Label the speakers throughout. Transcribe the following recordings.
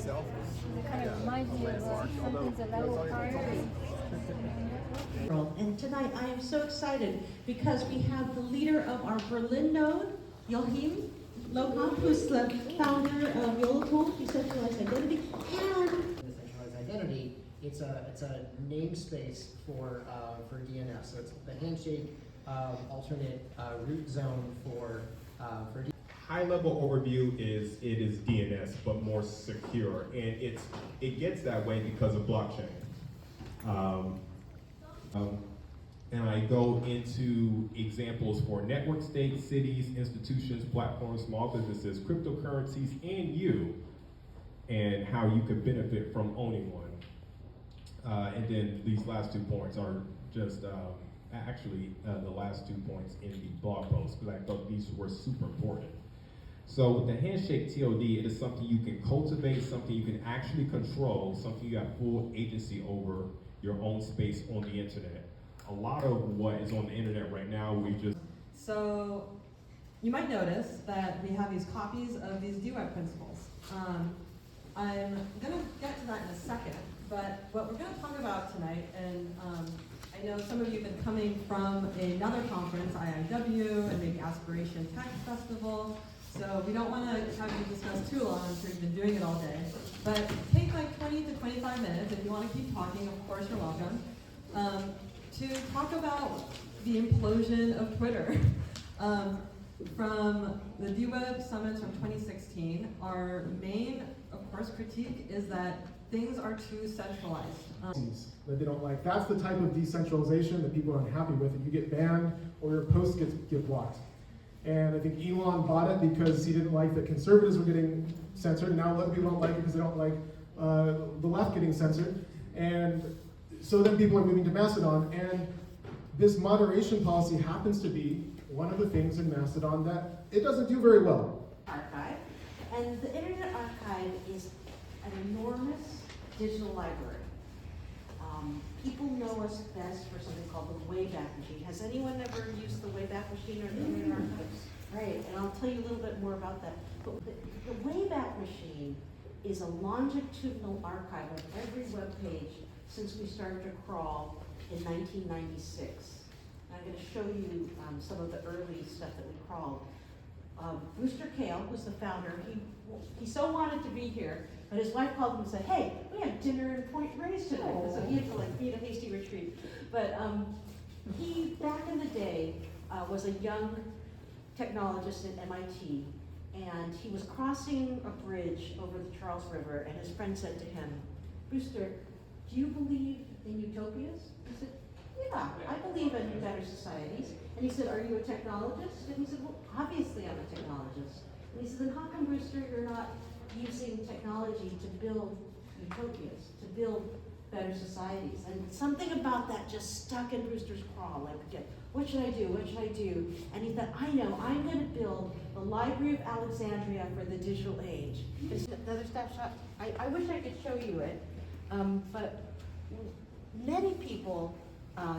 Speaker 1: itself is
Speaker 2: kind of reminds me of something's a low priority.
Speaker 3: And tonight I am so excited because we have the leader of our Berlin node, Joachim Lohkamp, who's the founder of YOLO, Decentralized Identity, and
Speaker 4: Decentralized Identity. It's a namespace for DNS. So it's the handshake alternate root zone for DNS.
Speaker 5: High-level overview is it is DNS, but more secure, and it gets that way because of blockchain. And I go into examples for network states, cities, institutions, platforms, small businesses, cryptocurrencies, and you, and how you could benefit from owning one. And then these last 2 points are just actually the last 2 points in the blog post, because I thought these were super important. So with the handshake TOD, it is something you can cultivate, something you can actually control, something you have full agency over your own space on the internet. A lot of what is on the internet right now, we just...
Speaker 6: So you might notice that we have these copies of these Dweb principles. I'm gonna get to that in a second, but what we're gonna talk about tonight, and I know some of you have been coming from another conference, IIW, and maybe Aspiration Tech Festival, so we don't want to have you discuss too long. I'm sure you've been doing it all day. But take like 20 to 25 minutes. If you want to keep talking, of course you're welcome. To talk about the implosion of Twitter. From the Dweb summits from 2016, our main, of course, critique is that things are too centralized.
Speaker 7: That they don't like. That's the type of decentralization that people are unhappy with. If you get banned or your posts get blocked. And I think Elon bought it because he didn't like that conservatives were getting censored. And now other people don't like it because they don't like the left getting censored. And so then people are moving to Mastodon. And this moderation policy happens to be one of the things in Mastodon that it doesn't do very well.
Speaker 3: Archive. And the Internet Archive is an enormous digital library. People know us best for something called the Wayback Machine. Has anyone ever used the Wayback Machine or the Internet Archive? Right, and I'll tell you a little bit more about that. But the Wayback Machine is a longitudinal archive of every web page since we started to crawl in 1996. I'm going to show you some of the early stuff that we crawled. Brewster Kahle was the founder. He so wanted to be here, but his wife called him and said, "Hey, we have dinner in Point Reyes tonight." So he had to like be in a hasty retreat. But he, back in the day, was a young technologist at MIT, and he was crossing a bridge over the Charles River, and his friend said to him, "Brewster, do you believe in utopias?" He said, "Yeah, I believe in better societies." And he said, "Are you a technologist?" And he said, "Well, obviously I'm a technologist." And he said, "Then how come, Brewster, you're not using technology to build utopias, to build better societies?" And something about that just stuck in Brewster's craw. Like, what should I do? What should I do? And he thought, I know, I'm going to build the Library of Alexandria for the digital age. Just another snapshot. I wish I could show you it, but many people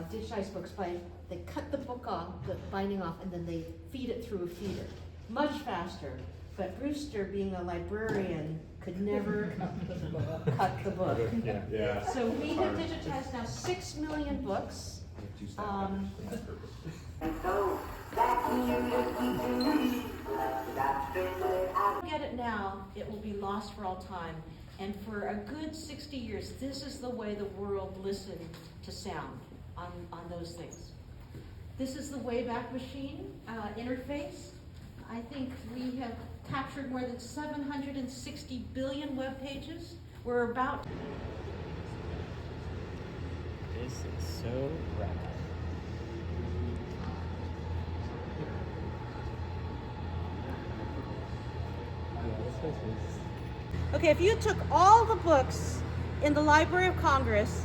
Speaker 3: digitize books by, they cut the book off, the binding off, and then they feed it through a feeder. Much faster. But Brewster, being a librarian, could never cut the book.
Speaker 5: Yeah.
Speaker 3: So we have digitized now 6 million books. Get it now, it will be lost for all time. And for a good 60 years, this is the way the world listened to sound on those things. This is the Wayback Machine interface. I think we have captured more than 760 billion web pages. We're about...
Speaker 8: This is so rad.
Speaker 3: Okay, if you took all the books in the Library of Congress,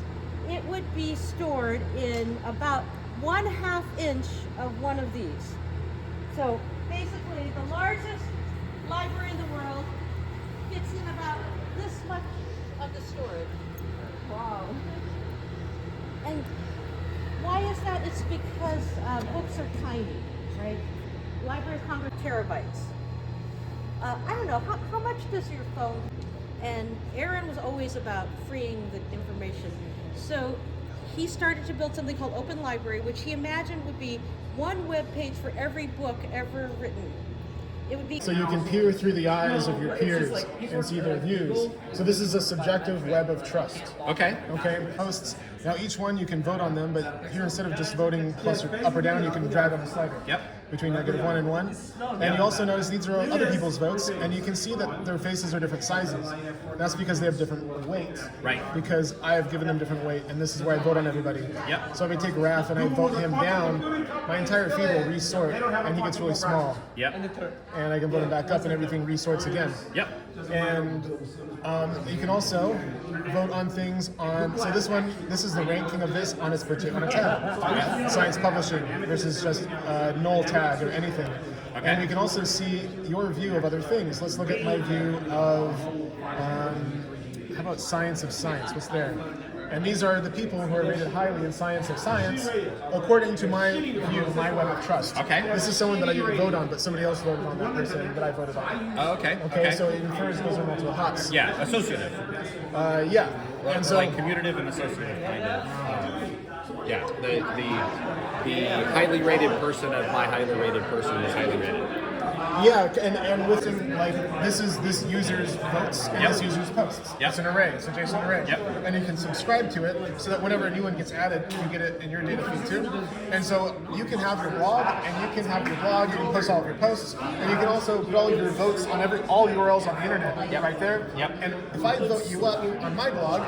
Speaker 3: it would be stored in about 1/2 inch of one of these. So basically, the largest library in the world fits in about this much of the storage. Wow. And why is that? It's because books are tiny, right? Library of Congress terabytes. I don't know, how much does your phone, And Aaron was always about freeing the information. So he started to build something called Open Library, which he imagined would be one web page for every book ever written. It would be
Speaker 7: So you can peer through the eyes of your peers and see their views. So this is a subjective web of trust.
Speaker 1: Okay.
Speaker 7: Okay, posts. Now each one you can vote on them, but here instead of just voting plus or up or down, you can drag on the slider.
Speaker 1: Yep.
Speaker 7: Between -1 and 1. And you also notice these are other people's votes, and you can see that their faces are different sizes. That's because they have different weights.
Speaker 1: Right.
Speaker 7: Because I have given them different weight, and this is where I vote on everybody.
Speaker 1: Yep.
Speaker 7: So if I take Raph and I vote him down, my entire feed will resort, and he gets really small.
Speaker 1: Yep.
Speaker 7: And I can vote him back up, and everything resorts again.
Speaker 1: Yep.
Speaker 7: And you can also vote on things on, so this is the ranking of this on its on a tab. Science publishing versus just null tag or anything.
Speaker 1: Okay.
Speaker 7: And you can also see your view of other things. Let's look at my view of, how about science of science? What's there? And these are the people who are rated highly in science of science, according to my view, my web of trust.
Speaker 1: Okay.
Speaker 7: This is someone that I didn't vote on, but somebody else voted on that person that I voted on.
Speaker 1: Oh, okay.
Speaker 7: Okay, so it infers those are multiple hots.
Speaker 1: Yeah, associative.
Speaker 7: Yeah. And so,
Speaker 1: like commutative and associative kind of. Yeah, the highly rated person of my highly rated person is highly rated.
Speaker 7: yeah, and within, like, this is this user's votes and this user's posts.
Speaker 1: Yep.
Speaker 7: It's an array, it's a JSON array.
Speaker 1: Yep.
Speaker 7: And you can subscribe to it so that whenever a new one gets added, you get it in your data feed too. And so you can have your blog, and you can have your blog, you can post all of your posts, and you can also put all of your votes on all URLs on the internet right there.
Speaker 1: Yep.
Speaker 7: And if I vote you up on my blog,